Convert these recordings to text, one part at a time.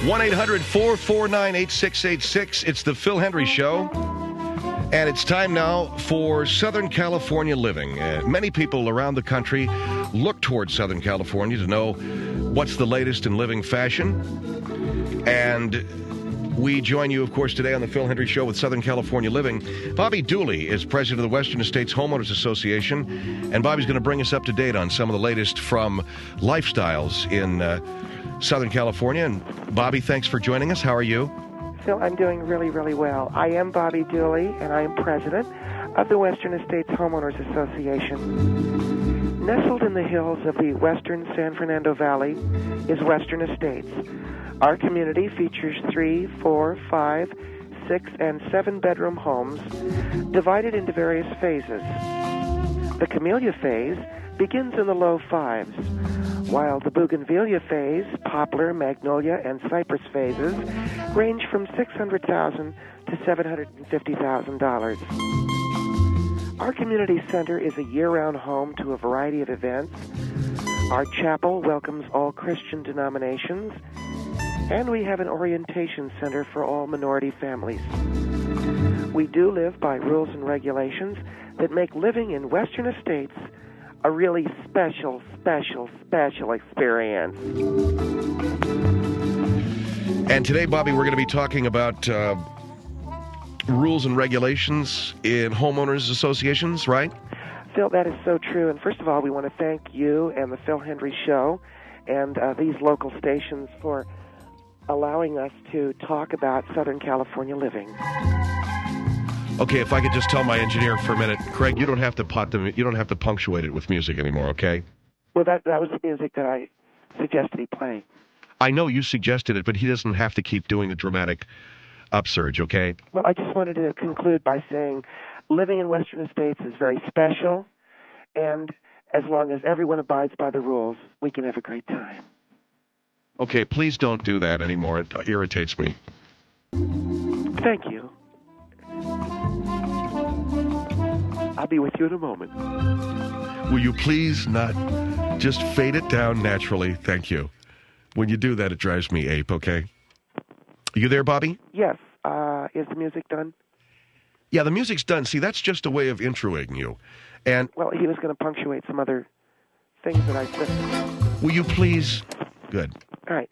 1-800-449-8686. It's the Phil Hendrie Show. And it's time now for Southern California living. Many people around the country look towards Southern California to know what's the latest in living fashion. And we join you, of course, today on the Phil Hendrie Show with Southern California Living. Bobby Dooley is president of the Western Estates Homeowners Association. And Bobby's going to bring us up to date on some of the latest from lifestyles in Southern California. And Bobby, thanks for joining us. How are you? Phil, I'm doing really, really well. I am Bobby Dooley, and I am president of the Western Estates Homeowners Association. Nestled in the hills of the western San Fernando Valley is Western Estates. Our community features 3, 4, 5, 6, and 7-bedroom homes divided into various phases. The camellia phase begins in the low fives, while the bougainvillea phase, poplar, magnolia, and cypress phases range from $600,000 to $750,000. Our community center is a year-round home to a variety of events. Our chapel welcomes all Christian denominations, and we have an orientation center for all minority families. We do live by rules and regulations that make living in Western Estates a really special experience. And today, Bobby, we're going to be talking about rules and regulations in homeowners associations, right? Phil, that is so true. And first of all, we want to thank you and the Phil Hendrie Show and these local stations for allowing us to talk about Southern California living. Okay, if I could just tell my engineer for a minute, Craig, you don't have to punctuate it with music anymore, okay? Well, that was the music that I suggested he play. I know you suggested it, but he doesn't have to keep doing the dramatic upsurge, okay? Well, I just wanted to conclude by saying living in Western Estates is very special, and as long as everyone abides by the rules, we can have a great time. Okay, please don't do that anymore. It irritates me. Thank you. I'll be with you in a moment. Will you please not just fade it down naturally? Thank you. When you do that, it drives me ape, okay? Are you there, Bobby? Yes. Is the music done? Yeah, the music's done. See, that's just a way of introing you. And well, he was going to punctuate some other things that I said. Will you please? Good. All right.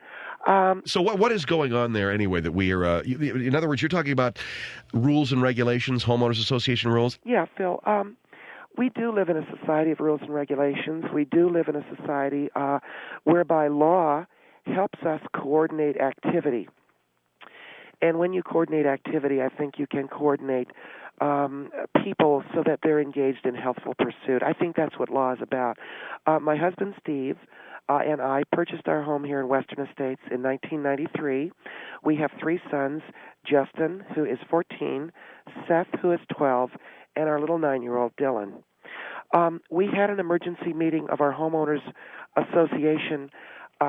So what is going on there anyway that we are, in other words, you're talking about rules and regulations, homeowners association rules? Yeah, Phil. We do live in a society of rules and regulations. We do live in a society whereby law helps us coordinate activity. And when you coordinate activity, I think you can coordinate people so that they're engaged in healthful pursuit. I think that's what law is about. My husband, Steve, and I purchased our home here in Western Estates in 1993. We have 3 sons, Justin, who is 14, Seth, who is 12, and our little 9-year-old, Dylan. We had an emergency meeting of our Homeowners Association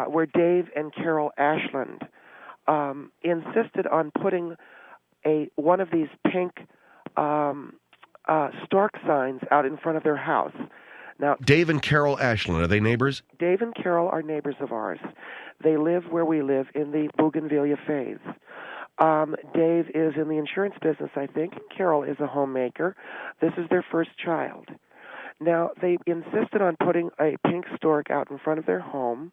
where Dave and Carol Ashland insisted on putting one of these pink stork signs out in front of their house. Now, Dave and Carol Ashland, are they neighbors? Dave and Carol are neighbors of ours. They live where we live in the bougainvillea phase. Dave is in the insurance business, I think, and Carol is a homemaker. This is their first child. Now, they insisted on putting a pink stork out in front of their home.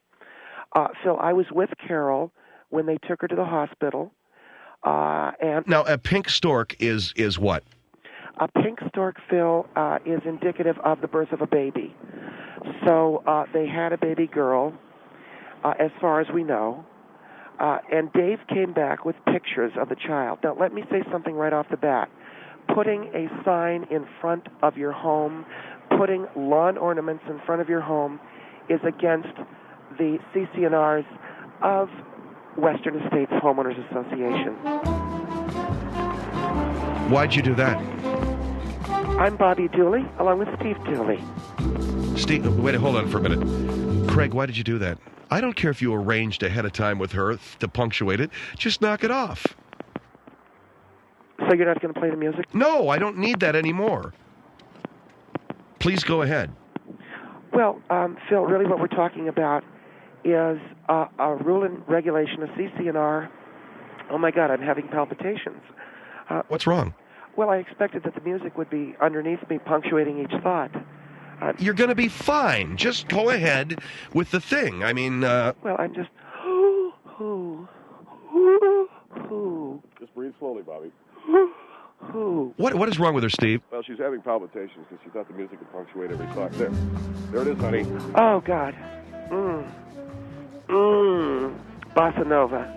So I was with Carol when they took her to the hospital. And now, a pink stork is what? A pink stork, Phil, is indicative of the birth of a baby. So they had a baby girl, as far as we know, and Dave came back with pictures of the child. Now, let me say something right off the bat. Putting a sign in front of your home, putting lawn ornaments in front of your home is against the CC&Rs of Western Estates Homeowners Association. Why'd you do that? I'm Bobby Dooley, along with Steve Dooley. Steve, wait, hold on for a minute. Craig, why did you do that? I don't care if you arranged ahead of time with her to punctuate it. Just knock it off. So you're not going to play the music? No, I don't need that anymore. Please go ahead. Well, Phil, really what we're talking about is a rule and regulation, a CC&R. Oh, my God, I'm having palpitations. What's wrong? Well, I expected that the music would be underneath me, punctuating each thought. You're going to be fine. Just go ahead with the thing. I mean, Well, I'm just... Just breathe slowly, Bobby. What is wrong with her, Steve? Well, she's having palpitations because she thought the music would punctuate every thought. There it is, honey. Oh, God. Bossa Nova.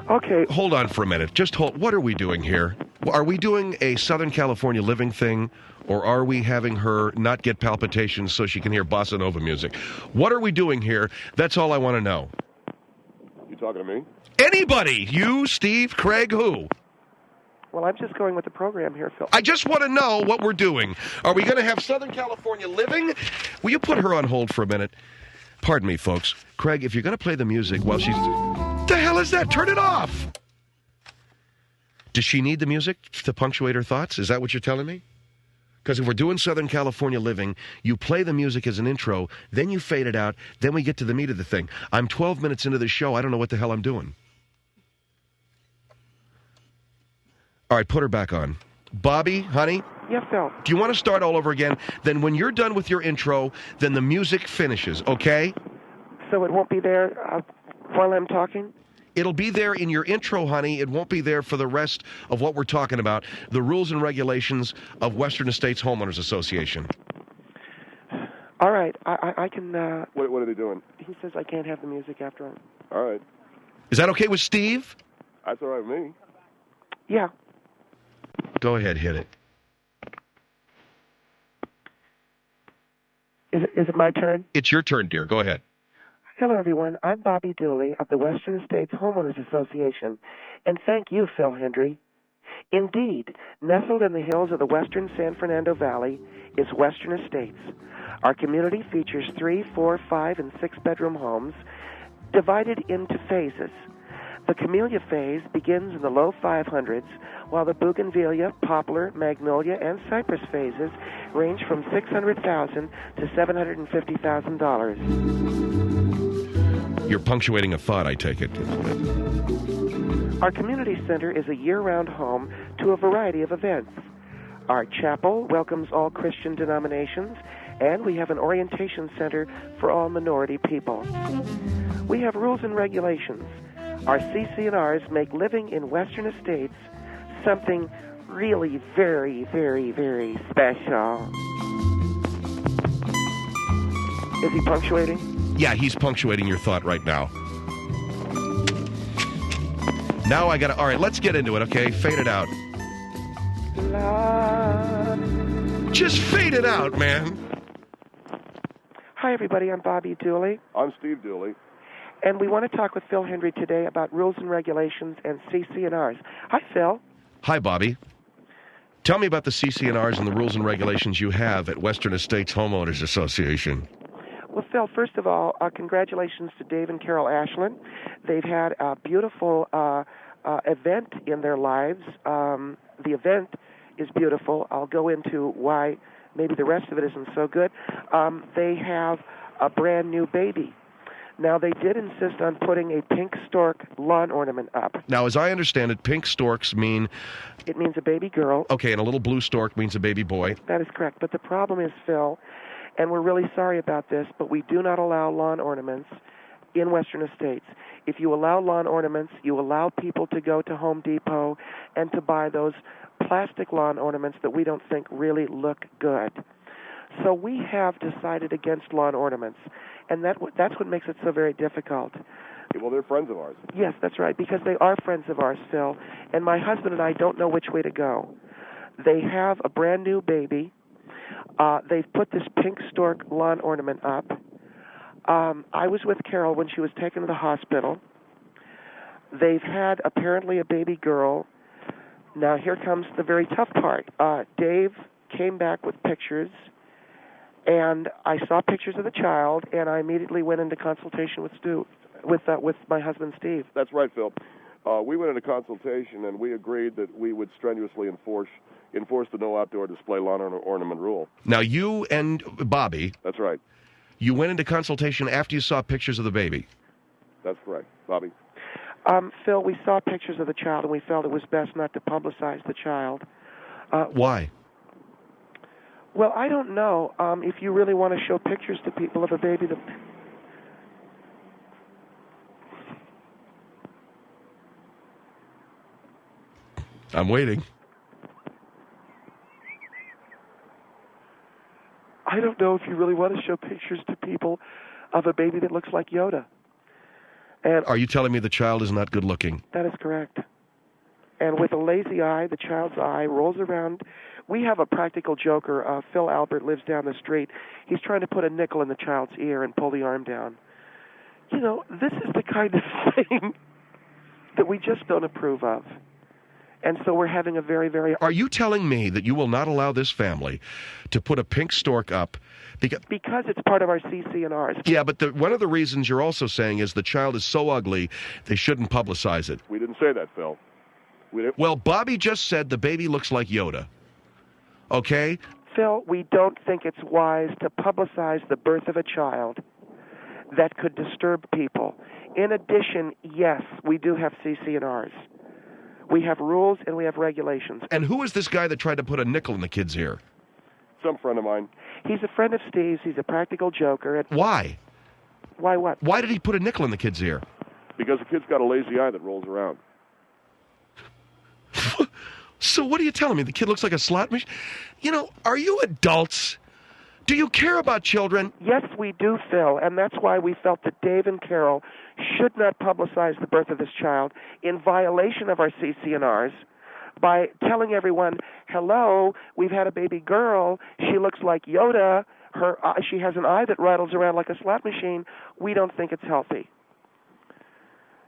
Okay. Hold on for a minute. Just hold. What are we doing here? Are we doing a Southern California living thing, or are we having her not get palpitations so she can hear bossa nova music? What are we doing here? That's all I want to know. You talking to me? Anybody? You, Steve, Craig, who? Well, I'm just going with the program here, Phil. I just want to know what we're doing. Are we going to have Southern California living? Will you put her on hold for a minute? Pardon me, folks. Craig, if you're going to play the music while she's... The hell is that? Turn it off! Does she need the music to punctuate her thoughts? Is that what you're telling me? Because if we're doing Southern California living, you play the music as an intro, then you fade it out, then we get to the meat of the thing. I'm 12 minutes into the show. I don't know what the hell I'm doing. All right, put her back on. Bobby, honey? Yes, Phil. Do you want to start all over again? Then when you're done with your intro, then the music finishes, okay? So it won't be there while I'm talking? It'll be there in your intro, honey. It won't be there for the rest of what we're talking about, the rules and regulations of Western Estates Homeowners Association. All right, I can... What are they doing? He says I can't have the music after him. All right. Is that okay with Steve? That's all right with me. Yeah. Go ahead, hit it. Is it my turn? It's your turn, dear. Go ahead. Hello, everyone. I'm Bobby Dooley of the Western Estates Homeowners Association, and thank you, Phil Hendrie. Indeed, nestled in the hills of the western San Fernando Valley is Western Estates. Our community features 3, 4, 5, and 6-bedroom homes divided into phases. The camellia phase begins in the low 500s, while the bougainvillea, poplar, magnolia, and cypress phases range from $600,000 to $750,000. You're punctuating a thought, I take it. Our community center is a year-round home to a variety of events. Our chapel welcomes all Christian denominations, and we have an orientation center for all minority people. We have rules and regulations. Our CC&Rs make living in Western Estates something really very, very, very special. Is he punctuating? Yeah, he's punctuating your thought right now. Now I gotta... All right, let's get into it, okay? Fade it out. Just fade it out, man. Hi, everybody. I'm Bobby Dooley. I'm Steve Dooley. And we want to talk with Phil Hendrie today about rules and regulations and CC&Rs. Hi, Phil. Hi, Bobby. Tell me about the CC&Rs and the rules and regulations you have at Western Estates Homeowners Association. Well, Phil, first of all, congratulations to Dave and Carol Ashland. They've had a beautiful event in their lives. The event is beautiful. I'll go into why maybe the rest of it isn't so good. They have a brand new baby. Now, they did insist on putting a pink stork lawn ornament up. Now, as I understand it, pink storks mean... It means a baby girl. Okay, and a little blue stork means a baby boy. That is correct. But the problem is, Phil, and we're really sorry about this, but we do not allow lawn ornaments in Western Estates. If you allow lawn ornaments, you allow people to go to Home Depot and to buy those plastic lawn ornaments that we don't think really look good. So we have decided against lawn ornaments, and that's what makes it so very difficult. Well, they're friends of ours. Yes, that's right, because they are friends of ours, Phil, and my husband and I don't know which way to go. They have a brand new baby. They've put this pink stork lawn ornament up. I was with Carol when she was taken to the hospital. They've had apparently a baby girl. Now, here comes the very tough part. Dave came back with pictures, and I saw pictures of the child, and I immediately went into consultation with my husband, Steve. That's right, Phil. We went into consultation, and we agreed that we would strenuously enforce the no outdoor display lawn ornament rule. Now, you and Bobby... That's right. You went into consultation after you saw pictures of the baby. That's correct. Bobby? Phil, we saw pictures of the child, and we felt it was best not to publicize the child. Why? Well, I don't know. If you really want to show pictures to people of a baby that... I'm waiting. I don't know if you really want to show pictures to people of a baby that looks like Yoda. And are you telling me the child is not good looking? That is correct. And with a lazy eye, the child's eye rolls around. We have a practical joker. Phil Albert lives down the street. He's trying to put a nickel in the child's ear and pull the arm down. You know, this is the kind of thing that we just don't approve of. And so we're having a very, very... Are you telling me that you will not allow this family to put a pink stork up? Because it's part of our CC&Rs. Yeah, but one of the reasons you're also saying is the child is so ugly, they shouldn't publicize it. We didn't say that, Phil. Well, Bobby just said the baby looks like Yoda. Okay? Phil, we don't think it's wise to publicize the birth of a child that could disturb people. In addition, yes, we do have CC&Rs. We have rules and we have regulations. And who is this guy that tried to put a nickel in the kid's ear? Some friend of mine. He's a friend of Steve's. He's a practical joker. Why? Why what? Why did he put a nickel in the kid's ear? Because the kid's got a lazy eye that rolls around. So what are you telling me? The kid looks like a slot machine? You know, are you adults? Do you care about children? Yes, we do, Phil, and that's why we felt that Dave and Carol should not publicize the birth of this child in violation of our CC&Rs by telling everyone, hello, we've had a baby girl, she looks like Yoda, she has an eye that rattles around like a slot machine. We don't think it's healthy.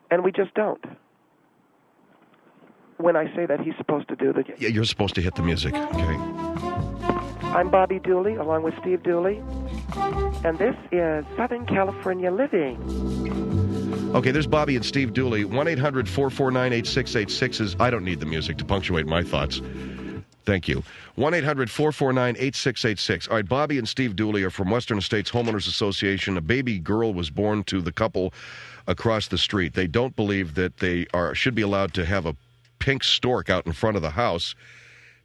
And we just don't. When I say that, he's supposed to do the... Yeah, you're supposed to hit the music, okay? I'm Bobby Dooley, along with Steve Dooley, and this is Southern California Living. Okay, there's Bobby and Steve Dooley. 1-800-449-8686 is... I don't need the music to punctuate my thoughts. Thank you. 1-800-449-8686. All right, Bobby and Steve Dooley are from Western States Homeowners Association. A baby girl was born to the couple across the street. They don't believe that they should be allowed to have a pink stork out in front of the house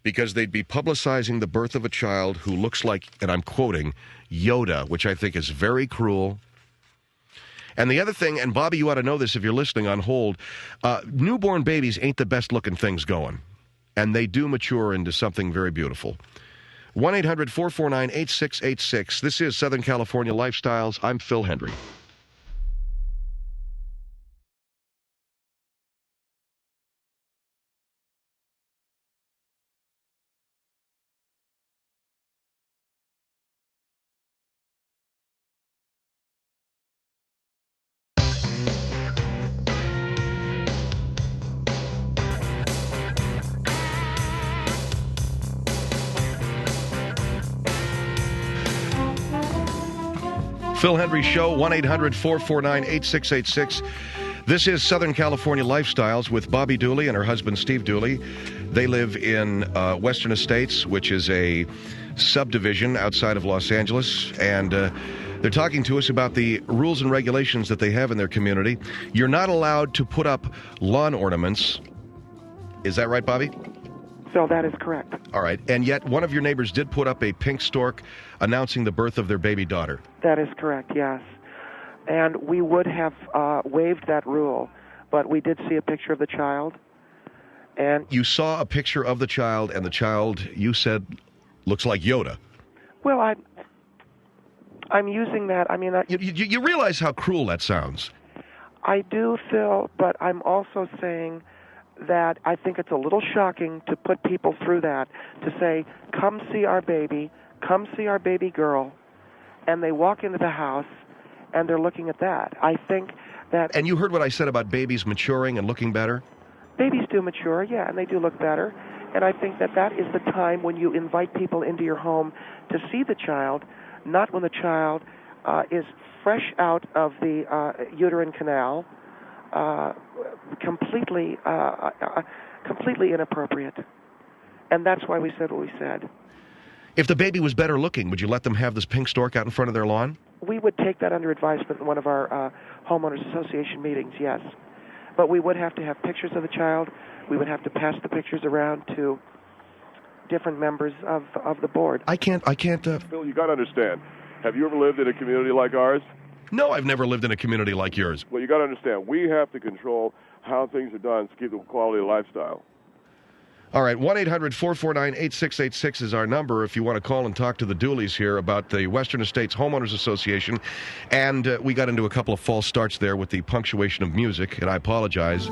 because they'd be publicizing the birth of a child who looks like, and I'm quoting, Yoda, which I think is very cruel. And the other thing, and Bobby, you ought to know this if you're listening on hold, newborn babies ain't the best-looking things going. And they do mature into something very beautiful. 1-800-449-8686. This is Southern California Lifestyles. I'm Phil Hendrie. Phil Hendrie Show, 1-800-449-8686. This is Southern California Lifestyles with Bobby Dooley and her husband, Steve Dooley. They live in Western Estates, which is a subdivision outside of Los Angeles, and they're talking to us about the rules and regulations that they have in their community. You're not allowed to put up lawn ornaments. Is that right, Bobby? So that is correct. All right. And yet one of your neighbors did put up a pink stork announcing the birth of their baby daughter. That is correct, yes. And we would have waived that rule, but we did see a picture of the child. And you saw a picture of the child, and the child, you said, looks like Yoda. Well, I'm using that. I mean, you realize how cruel that sounds. I do, Phil, but I'm also saying that I think it's a little shocking to put people through that, to say, come see our baby girl, and they walk into the house and they're looking at that. I think that... And you heard what I said about babies maturing and looking better? Babies do mature, yeah, and they do look better. And I think that that is the time when you invite people into your home to see the child, not when the child is fresh out of the uterine canal, completely inappropriate. And that's why we said what we said. If the baby was better looking, would you let them have this pink stork out in front of their lawn? We would take that under advisement in one of our homeowners association meetings, yes. But we would have to have pictures of the child. We would have to pass the pictures around to different members of the board. I can't. Phil, you got to understand. Have you ever lived in a community like ours? No, I've never lived in a community like yours. Well, you got to understand. We have to control how things are done to keep the quality of lifestyle. All right, 1-800-449-8686 is our number if you want to call and talk to the Dooleys here about the Western Estates Homeowners Association. And we got into a couple of false starts there with the punctuation of music, and I apologize.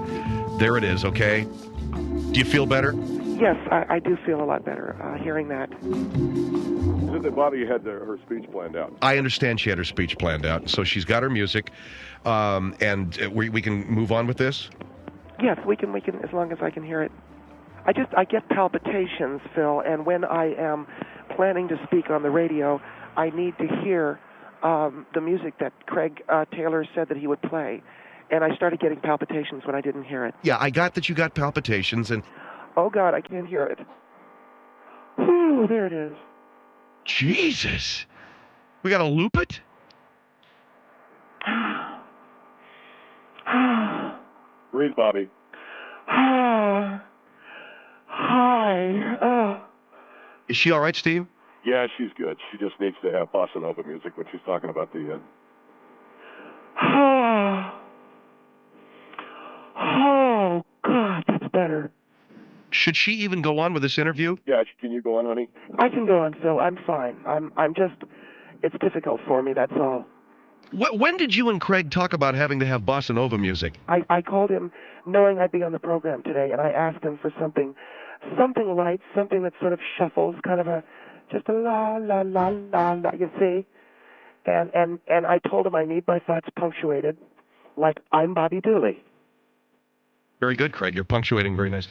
There it is, okay? Do you feel better? Yes, I do feel a lot better hearing that. Isn't that Bobby had her speech planned out? I understand she had her speech planned out, so she's got her music, and we can move on with this? Yes, we can, as long as I can hear it. I get palpitations, Phil, and when I am planning to speak on the radio, I need to hear the music that Craig Taylor said that he would play. And I started getting palpitations when I didn't hear it. Yeah, I got that you got palpitations, and... Oh, God, I can't hear it. Whew, there it is. Jesus. We got to loop it? Breathe, Bobby. Hi. Is she all right, Steve? Yeah, she's good. She just needs to have bossa nova music when she's talking about the... Oh, God, that's better. Should she even go on with this interview? Yeah, can you go on, honey? I can go on, Phil. I'm fine. I'm just... It's difficult for me, that's all. When did you and Craig talk about having to have bossa nova music? I called him knowing I'd be on the program today, and I asked him for something light, something that sort of shuffles, kind of just a la, la, la, la, la, you see? And I told him I need my thoughts punctuated, like I'm Bobby Dooley. Very good, Craig. You're punctuating very nice.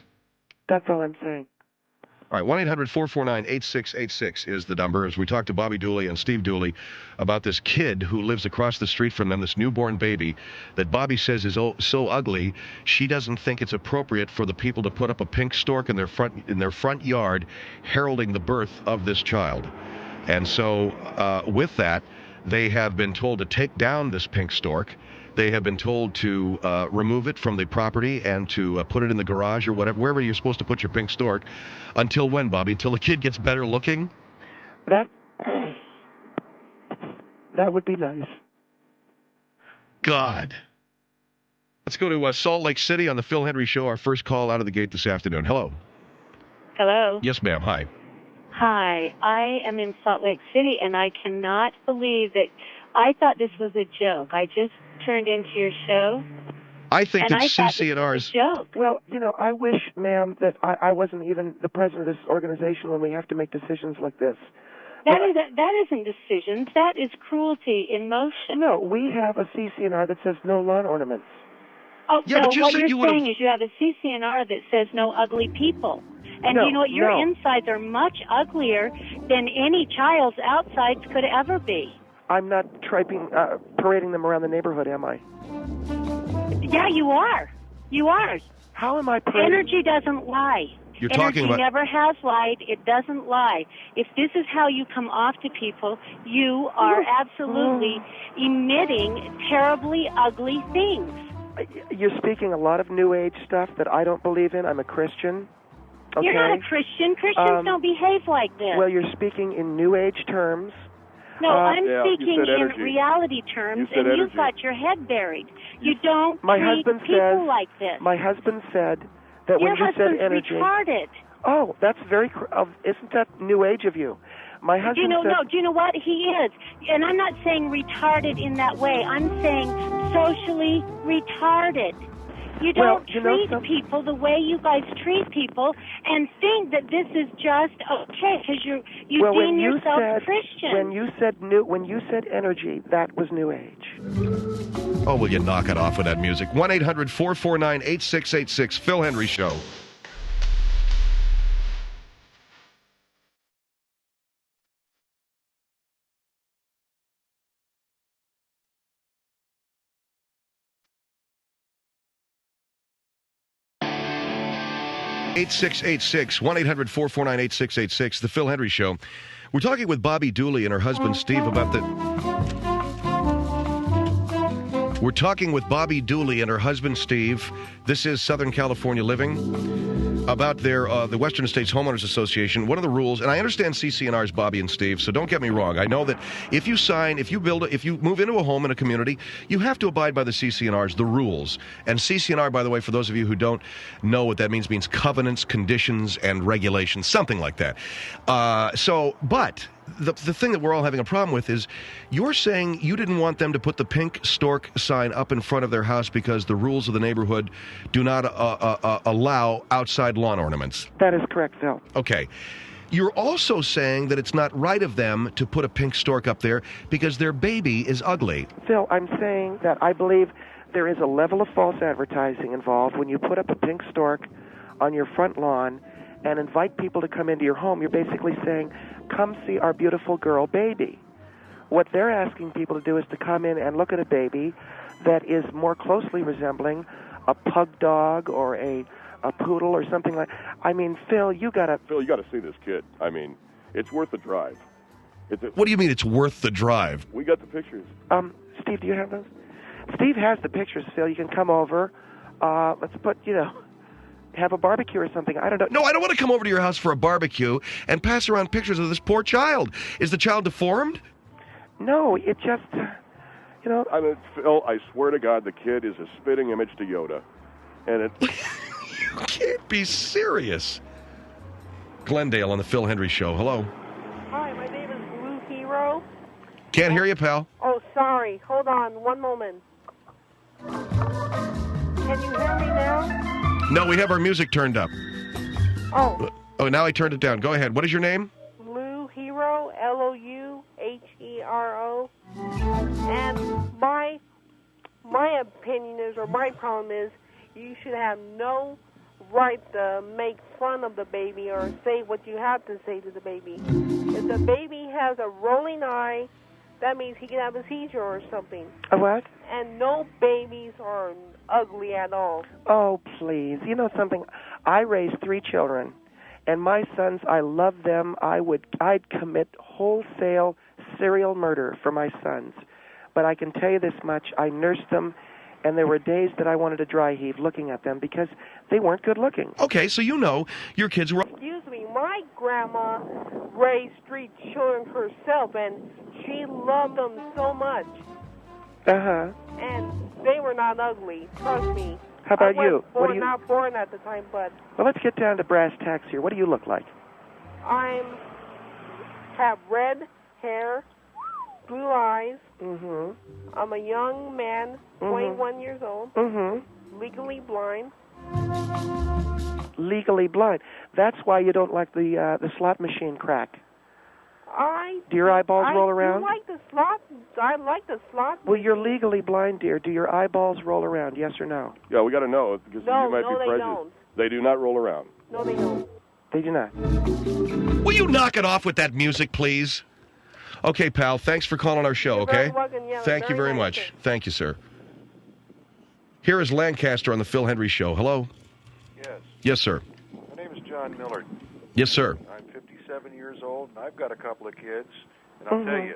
That's all I'm saying. All right, 1-800-449-8686 is the number as we talk to Bobby Dooley and Steve Dooley about this kid who lives across the street from them, this newborn baby that Bobby says is so ugly, she doesn't think it's appropriate for the people to put up a pink stork in their front yard heralding the birth of this child. And so with that, they have been told to take down this pink stork. They have been told to remove it from the property and to put it in the garage or whatever, wherever you're supposed to put your pink stork. Until when, Bobby? Until the kid gets better looking? That would be nice. God. Let's go to Salt Lake City on the Phil Hendrie Show, our first call out of the gate this afternoon. Hello. Hello. Yes, ma'am. Hi. Hi. I am in Salt Lake City, and I cannot believe that I thought this was a joke. I just turned into your show. I think that CC&R's... CC&R's... Well, I wish, ma'am, that I wasn't even the president of this organization when we have to make decisions like this. That isn't decisions. That is cruelty in motion. No, we have a CC&R that says no lawn ornaments. Oh, yeah, no, but what you're saying is you have a CC&R that says no ugly people. And you know what? Your insides are much uglier than any child's outsides could ever be. I'm not parading them around the neighborhood, am I? Yeah, you are. You are. How am I parading? Energy doesn't lie. You're talking about... Energy never has lied. It doesn't lie. If this is how you come off to people, you are absolutely emitting terribly ugly things. You're speaking a lot of New Age stuff that I don't believe in. I'm a Christian. Okay? You're not a Christian. Christians don't behave like this. Well, you're speaking in New Age terms. No, I'm speaking in reality terms, and you've got your head buried. You don't treat people like this. My husband said that when you said energy... Your husband's retarded. Oh, that's very... isn't that New Age of you? My husband said... No, do you know what? He is. And I'm not saying retarded in that way. I'm saying socially retarded. You don't treat people the way you guys treat people and think that this is just okay because you deem yourself Christian. When you said energy, that was New Age. Oh, will you knock it off with that music? 1-800-449-8686, Phil Hendrie Show. (8686) 1-800-449-8686, the Phil Hendrie Show. We're talking with Bobby Dooley and her husband Steve about the... We're talking with Bobby Dooley and her husband, Steve. This is Southern California Living, about their the Western States Homeowners Association. One of the rules, and I understand CC&R's Bobby and Steve, so don't get me wrong. I know that if you move into a home in a community, you have to abide by the CC&R's, the rules. And CC&R, by the way, for those of you who don't know what that means covenants, conditions, and regulations, something like that. But the thing that we're all having a problem with is you're saying you didn't want them to put the pink stork sign up in front of their house because the rules of the neighborhood do not allow outside lawn ornaments. That is correct, Phil. Okay. You're also saying that it's not right of them to put a pink stork up there because their baby is ugly. Phil, I'm saying that I believe there is a level of false advertising involved when you put up a pink stork on your front lawn and invite people to come into your home. You're basically saying, come see our beautiful girl baby. What they're asking people to do is to come in and look at a baby that is more closely resembling a pug dog or a poodle or something like. I mean, Phil, you gotta see this kid. I mean, it's worth the drive. What do you mean it's worth the drive? We got the pictures. Steve, do you have those? Steve has the pictures, Phil. You can come over. Let's put, have a barbecue or something. I don't know. No, I don't want to come over to your house for a barbecue and pass around pictures of this poor child. Is the child deformed? No, it just, I mean, Phil, I swear to God, the kid is a spitting image to Yoda. And it... You can't be serious. Glendale on the Phil Hendrie Show. Hello. Hi, my name is Blue Hero. Can't hear you, pal. Oh, sorry. Hold on one moment. Can you hear me now? No, we have our music turned up. Oh. Oh, now I turned it down. Go ahead. What is your name? Blue Hero, Louhero. And my opinion is, or my problem is, you should have no right to make fun of the baby or say what you have to say to the baby. If the baby has a rolling eye, that means he can have a seizure or something. A what? And no babies are ugly at all. Oh, please. You know something? I raised 3 children, and my sons, I love them. I'd commit wholesale serial murder for my sons. But I can tell you this much, I nursed them, and there were days that I wanted to dry heave looking at them because they weren't good looking. Okay, so your kids were... Excuse me, my grandma raised 3 children herself, and she loved them so much. Uh-huh. And they were not ugly, trust me. How about you? Not born at the time, but... Well, let's get down to brass tacks here. What do you look like? Have red hair, blue eyes. Mm-hmm. I'm a young man, 21 years old. Mm-hmm. Legally blind. Legally blind. That's why you don't like the slot machine crack. Do your eyeballs roll around? I like the slot. Well, you're legally blind, dear. Do your eyeballs roll around, yes or no? Yeah, we got to know because you might be prejudiced. They don't. They do not roll around. No, they don't. They do not. Will you knock it off with that music, please? Okay, pal. Thanks for calling our show, okay? Thank you very much. Thank you, sir. Here is Lancaster on the Phil Hendrie Show. Hello? Yes. Yes, sir. My name is John Millard. Yes, sir. I'm 57 years old, and I've got a couple of kids. And I'll tell you,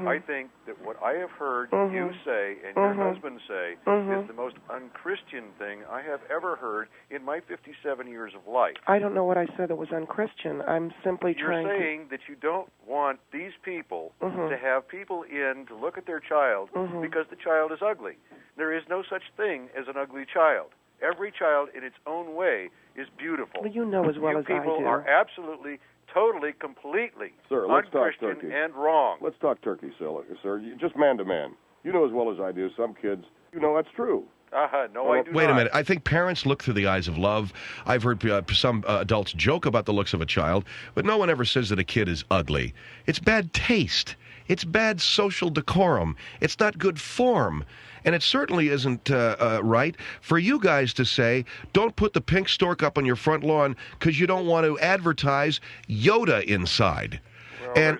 I think that what I have heard you say and your husband say is the most unchristian thing I have ever heard in my 57 years of life. I don't know what I said that was unchristian. I'm simply trying You're saying that you don't want these people to have people in to look at their child because the child is ugly. There is no such thing as an ugly child. Every child in its own way is beautiful. Well, you know as well as I do. People are absolutely, totally, completely unchristian and wrong. Let's talk turkey, sir. Just man to man. You know as well as I do, some kids, that's true. No, I do not. Wait a minute. I think parents look through the eyes of love. I've heard some adults joke about the looks of a child, but no one ever says that a kid is ugly. It's bad taste. It's bad social decorum. It's not good form. And it certainly isn't right for you guys to say, don't put the pink stork up on your front lawn because you don't want to advertise Yoda inside.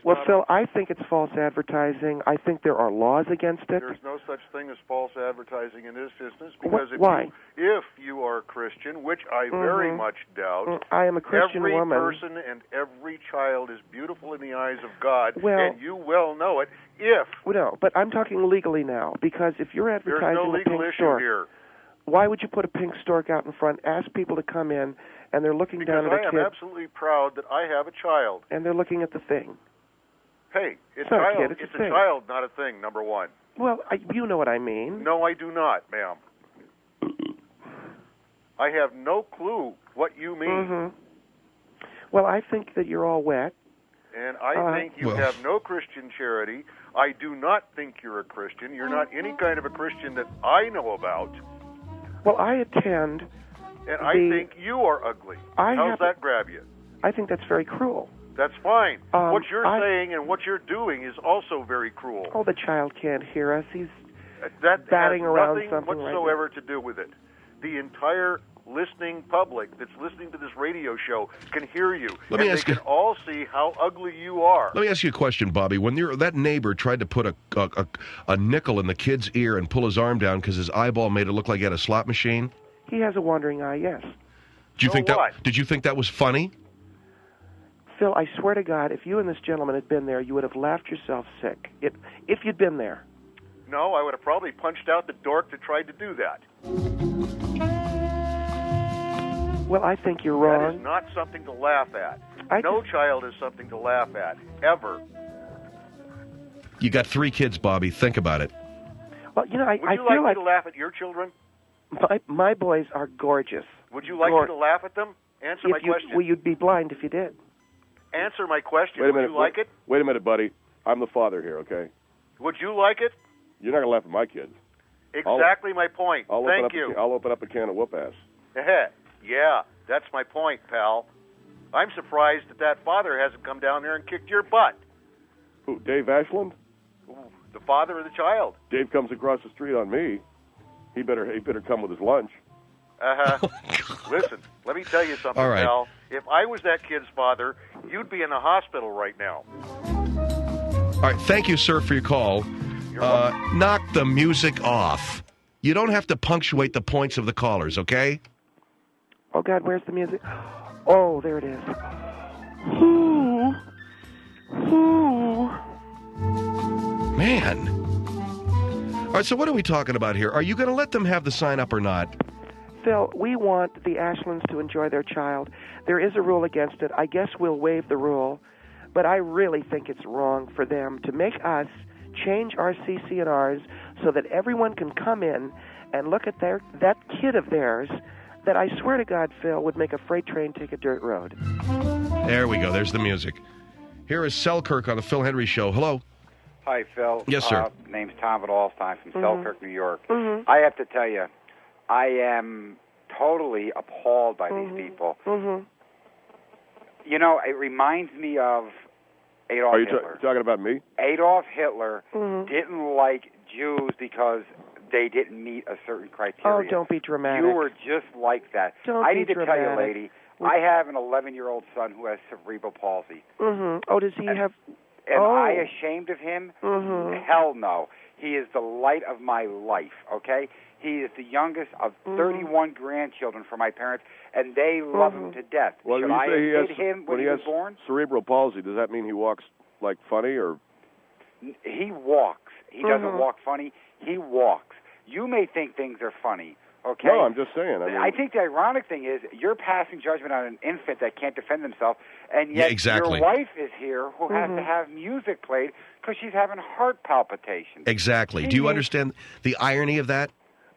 Well, Phil, I think it's false advertising. I think there are laws against it. There's no such thing as false advertising in this business because Why? If you are a Christian, which I very much doubt, I am a Christian woman. Every person and every child is beautiful in the eyes of God, well, and you well know it. No, but I'm talking legally now, because if you're advertising there's no legal a pink issue stork, here. Why would you put a pink stork out in front, ask people to come in, and they're looking down at a kid? Because I am absolutely proud that I have a child. And they're looking at the thing. Hey, it's not a kid, it's a a child, not a thing, number one. Well, you know what I mean. No, I do not, ma'am. I have no clue what you mean. Well, I think that you're all wet. And I think you have no Christian charity. I do not think you're a Christian. You're not any kind of a Christian that I know about. Well, I attend. And I think you are ugly. How's that grab you? I think that's very cruel. That's fine. What you're saying and what you're doing is also very cruel. Oh, the child can't hear us. He's that batting around nothing something whatsoever to do with it. The entire listening public that's listening to this radio show can hear you. They can all see how ugly you are. Let me ask you a question, Bobby. When that neighbor tried to put a nickel in the kid's ear and pull his arm down because his eyeball made it look like he had a slot machine? He has a wandering eye, yes. Did you think that was funny? Phil, I swear to God, if you and this gentleman had been there, you would have laughed yourself sick. If you'd been there. No, I would have probably punched out the dork that tried to do that. Well, I think you're wrong. That is not something to laugh at. No child is something to laugh at, ever. You got 3 kids, Bobby. Think about it. Well, you know, Would you like me to laugh at your children? My boys are gorgeous. Would you like me to laugh at them? Answer my question. Well, you'd be blind if you did. Answer my question. Wait a minute. Would you like it? Wait a minute, buddy. I'm the father here, okay? Would you like it? You're not going to laugh at my kids. Exactly my point. Thank you. I'll open up a can of whoop-ass. Yeah, that's my point, pal. I'm surprised that father hasn't come down there and kicked your butt. Who, Dave Ashland? The father of the child. Dave comes across the street on me. He better come with his lunch. Listen, let me tell you something, pal. If I was that kid's father, you'd be in the hospital right now. All right, thank you, sir, for your call. Knock the music off. You don't have to punctuate the points of the callers, okay? Oh, God, where's the music? Oh, there it is. Ooh. Man. All right, so what are we talking about here? Are you going to let them have the sign up or not? Phil, we want the Ashlands to enjoy their child. There is a rule against it. I guess we'll waive the rule. But I really think it's wrong for them to make us change our CC&Rs so that everyone can come in and look at that kid of theirs that I swear to God, Phil, would make a freight train take a dirt road. There we go. There's the music. Here is Selkirk on the Phil Hendrie Show. Hello. Hi, Phil. Yes, sir. Name's Tom Vidalstein from Selkirk, New York. I have to tell you, I am totally appalled by these people. You know, it reminds me of Adolf Hitler. Are you talking about me? Adolf Hitler didn't like Jews because they didn't meet a certain criteria. Oh, don't be dramatic. You were just like that. I need to tell you, lady, I have an 11-year-old son who has cerebral palsy. Oh, does he have... Am I ashamed of him? Hell no. He is the light of my life, okay? He is the youngest of 31 grandchildren for my parents, and they love him to death. Well, Should I have hit him when he was born? Cerebral palsy, does that mean he walks, like, funny, or...? He walks. He doesn't walk funny. He walks. You may think things are funny, okay? No, I'm just saying. I think the ironic thing is you're passing judgment on an infant that can't defend himself, and yet your wife is here who has to have music played because she's having heart palpitations. Exactly. Do you understand the irony of that?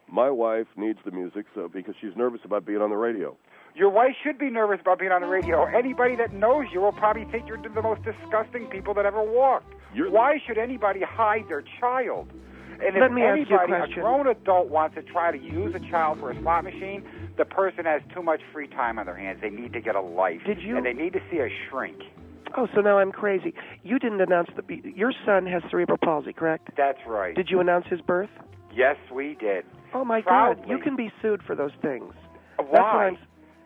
My wife needs the music because she's nervous about being on the radio. Your wife should be nervous about being on the radio. Anybody that knows you will probably think you're the most disgusting people that ever walked. Why should anybody hide their child? And if anybody, a grown adult, wants to try to use a child for a slot machine, the person has too much free time on their hands. They need to get a life. And they need to see a shrink. Oh, so now I'm crazy. You didn't announce your son has cerebral palsy, correct? That's right. Did you announce his birth? Yes, we did. Oh, my God. You can be sued for those things. Why?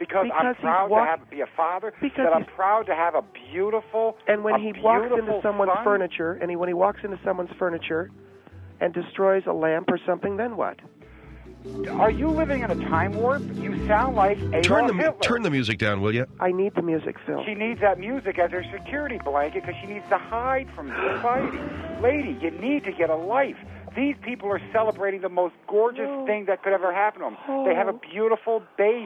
Because I'm proud to be a father. That I'm proud to have a beautiful. And when he walks into someone's furniture, when he walks into someone's furniture, and destroys a lamp or something, then what? Are you living in a time warp? You sound like Adolf Hitler. Turn the music down, will you? I need the music, Phil. She needs that music as her security blanket because she needs to hide from society. Lady, you need to get a life. These people are celebrating the most gorgeous thing that could ever happen to them. They have a beautiful baby.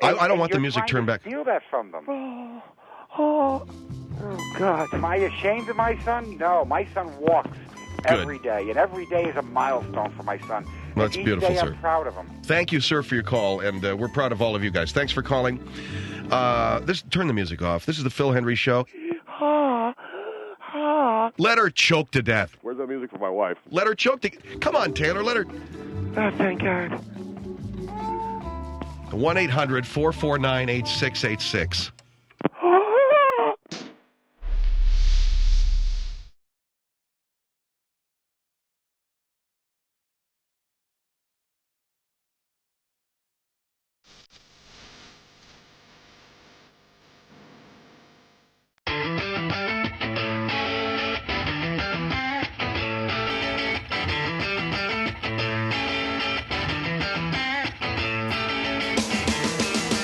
I don't want the music turned back. Steal that from them. Oh, God. Am I ashamed of my son? No, my son walks every day, and every day is a milestone for my son. Well, that's beautiful, sir. I'm proud of him. Thank you, sir, for your call, and we're proud of all of you guys. Thanks for calling. Turn the music off. This is the Phil Hendrie Show. Let her choke to death. Where's that music for my wife? Let her choke to... Come on, Taylor, let her... Oh, thank God. 1-800-449-8686.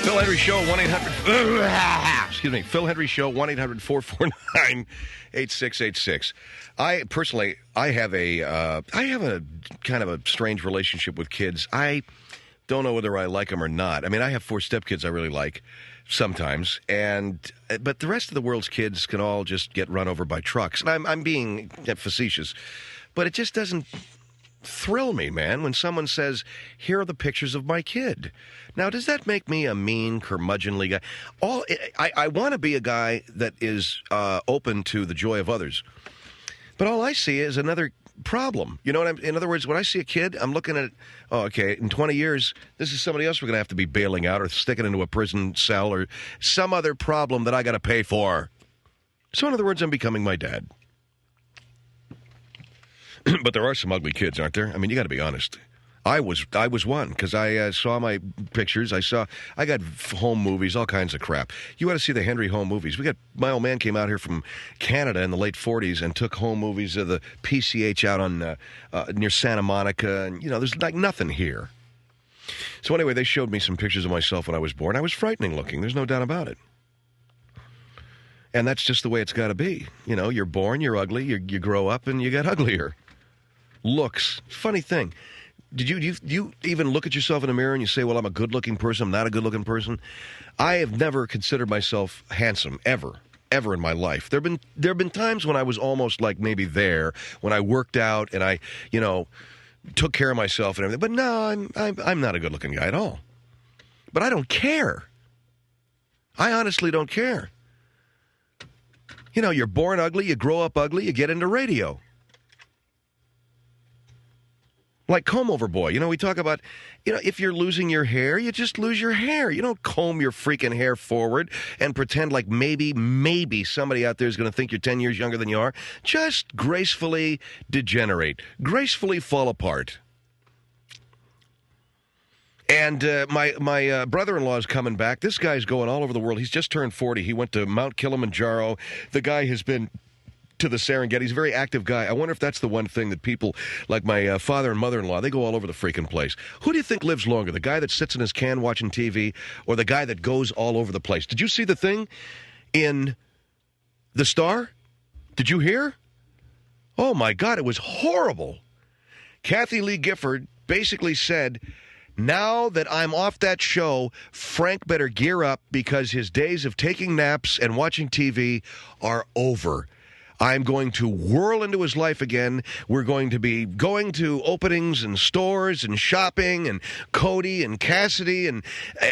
Phil Hendrie Show, 1-800... Excuse me. Phil Hendrie Show, 1-800-449-8686. I have a kind of a strange relationship with kids. I don't know whether I like them or not. I mean, I have 4 stepkids I really like sometimes, but the rest of the world's kids can all just get run over by trucks. And I'm being facetious, but it just doesn't thrill me, man, when someone says, here are the pictures of my kid. Now, does that make me a mean, curmudgeonly guy? I want to be a guy that is open to the joy of others. But all I see is another problem. You know what in other words, when I see a kid, I'm looking at, in 20 years, this is somebody else we're going to have to be bailing out or sticking into a prison cell or some other problem that I got to pay for. So in other words, I'm becoming my dad. But there are some ugly kids, aren't there? I mean, you got to be honest. I was one because I saw my pictures. I got home movies, all kinds of crap. You ought to see the Hendrie home movies. My old man came out here from Canada in the late 40s and took home movies of the PCH out on near Santa Monica, and there's like nothing here. So anyway, they showed me some pictures of myself when I was born. I was frightening looking. There's no doubt about it. And that's just the way it's got to be. You're born, you're ugly, you grow up, and you get uglier. Looks, funny thing. Do you even look at yourself in the mirror and you say, well, I'm a good-looking person, I'm not a good-looking person? I have never considered myself handsome, ever in my life. There have been times when I was almost like maybe there, when I worked out and I, took care of myself and everything. But no, I'm not a good-looking guy at all. But I don't care. I honestly don't care. You're born ugly, you grow up ugly, you get into radio. Like comb-over boy. We talk about, if you're losing your hair, you just lose your hair. You don't comb your freaking hair forward and pretend like maybe somebody out there is going to think you're 10 years younger than you are. Just gracefully degenerate. Gracefully fall apart. And my brother-in-law is coming back. This guy's going all over the world. He's just turned 40. He went to Mount Kilimanjaro. The guy has been to the Serengeti. He's a very active guy. I wonder if that's the one thing that people like my father and mother-in-law, they go all over the freaking place. Who do you think lives longer, the guy that sits in his can watching TV or the guy that goes all over the place? Did you see the thing in The Star? Did you hear? Oh, my God, it was horrible. Kathy Lee Gifford basically said, now that I'm off that show, Frank better gear up because his days of taking naps and watching TV are over. I'm going to whirl into his life again. We're going to be going to openings and stores and shopping and Cody and Cassidy. And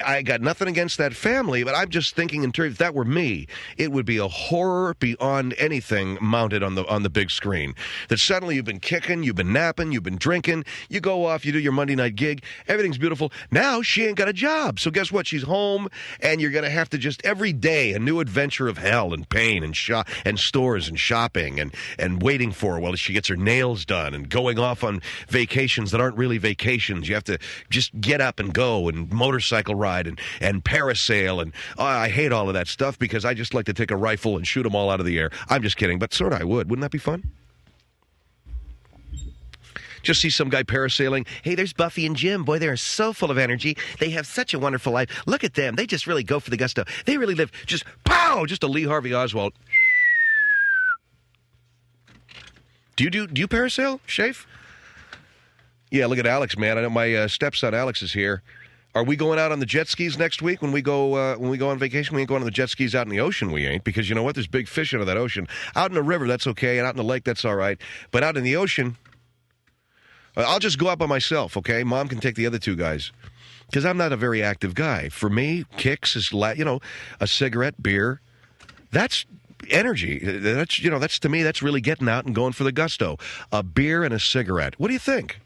I got nothing against that family, but I'm just thinking in terms, if that were me, it would be a horror beyond anything mounted on the big screen. That suddenly you've been kicking, you've been napping, you've been drinking, you go off, you do your Monday night gig, everything's beautiful. Now she ain't got a job. So guess what? She's home, and you're going to have to just every day a new adventure of hell and pain and stores and shopping shopping and waiting for her while she gets her nails done and going off on vacations that aren't really vacations. You have to just get up and go and motorcycle ride and parasail. And I hate all of that stuff because I just like to take a rifle and shoot them all out of the air. I'm just kidding, but sort of I would. Wouldn't that be fun? Just see some guy parasailing. Hey, there's Buffy and Jim. Boy, they're so full of energy. They have such a wonderful life. Look at them. They just really go for the gusto. They really live just, pow, just a Lee Harvey Oswald. Do you parasail, Shafe? Yeah, look at Alex, man. I know my stepson Alex is here. Are we going out on the jet skis next week when we go on vacation? We ain't going on the jet skis out in the ocean, we ain't, because you know what? There's big fish out of that ocean. Out in the river, that's okay, and out in the lake, that's all right. But out in the ocean, I'll just go out by myself, okay? Mom can take the other two guys, because I'm not a very active guy. For me, kicks is, a cigarette, beer. That's energy. That's to me, that's really getting out and going for the gusto. A beer and a cigarette. What do you think?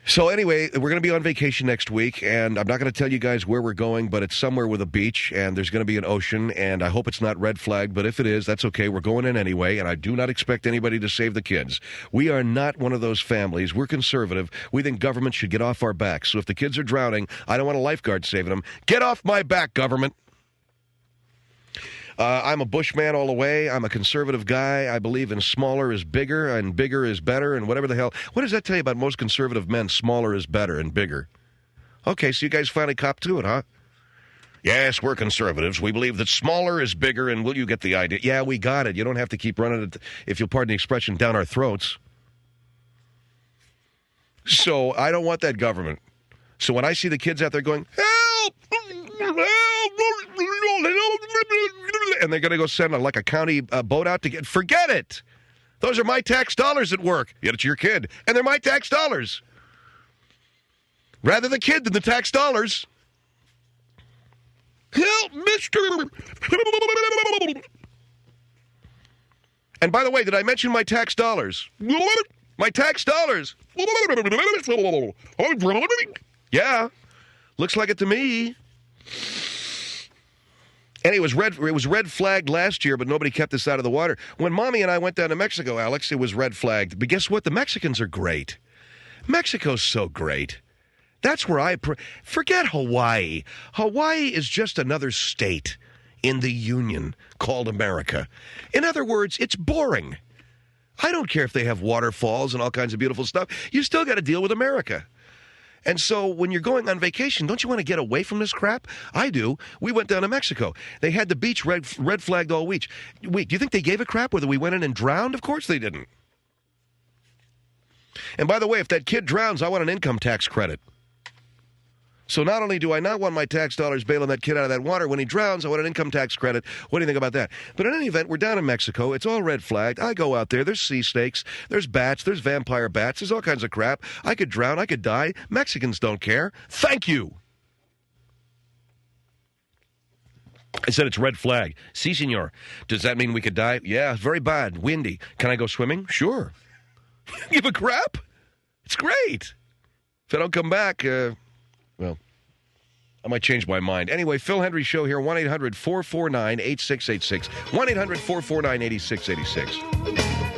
So anyway, we're going to be on vacation next week, and I'm not going to tell you guys where we're going, but it's somewhere with a beach, and there's going to be an ocean, and I hope it's not red flagged, but if it is, that's okay. We're going in anyway, and I do not expect anybody to save the kids. We are not one of those families. We're conservative. We think government should get off our backs. So if the kids are drowning, I don't want a lifeguard saving them. Get off my back, government. I'm a Bushman all the way. I'm a conservative guy. I believe in smaller is bigger and bigger is better and whatever the hell. What does that tell you about most conservative men? Smaller is better and bigger. Okay, so you guys finally cop to it, huh? Yes, we're conservatives. We believe that smaller is bigger, and will you get the idea? Yeah, we got it. You don't have to keep running it, if you'll pardon the expression, down our throats. So I don't want that government. So when I see the kids out there going, help! And they're going to go send a county boat out to get... Forget it! Those are my tax dollars at work. Yet it's your kid. And they're my tax dollars. Rather the kid than the tax dollars. Help, mister! And by the way, did I mention my tax dollars? My tax dollars! Yeah. Looks like it to me. And it was red flagged last year, but nobody kept us out of the water. When Mommy and I went down to Mexico, Alex, it was red flagged. But guess what? The Mexicans are great. Mexico's so great. That's where forget Hawaii. Hawaii is just another state in the Union called America. In other words, it's boring. I don't care if they have waterfalls and all kinds of beautiful stuff. You still got to deal with America. And so when you're going on vacation, don't you want to get away from this crap? I do. We went down to Mexico. They had the beach red flagged all week. Do you think they gave a crap whether we went in and drowned? Of course they didn't. And by the way, if that kid drowns, I want an income tax credit. So not only do I not want my tax dollars bailing that kid out of that water, when he drowns, I want an income tax credit. What do you think about that? But in any event, we're down in Mexico. It's all red flagged. I go out there. There's sea snakes. There's bats. There's vampire bats. There's all kinds of crap. I could drown. I could die. Mexicans don't care. Thank you. I said it's red flag. Si, senor. Does that mean we could die? Yeah, very bad. Windy. Can I go swimming? Sure. Give a crap? It's great. If I don't come back, well, I might change my mind. Anyway, Phil Hendrie Show here, 1-800-449-8686. 1-800-449-8686.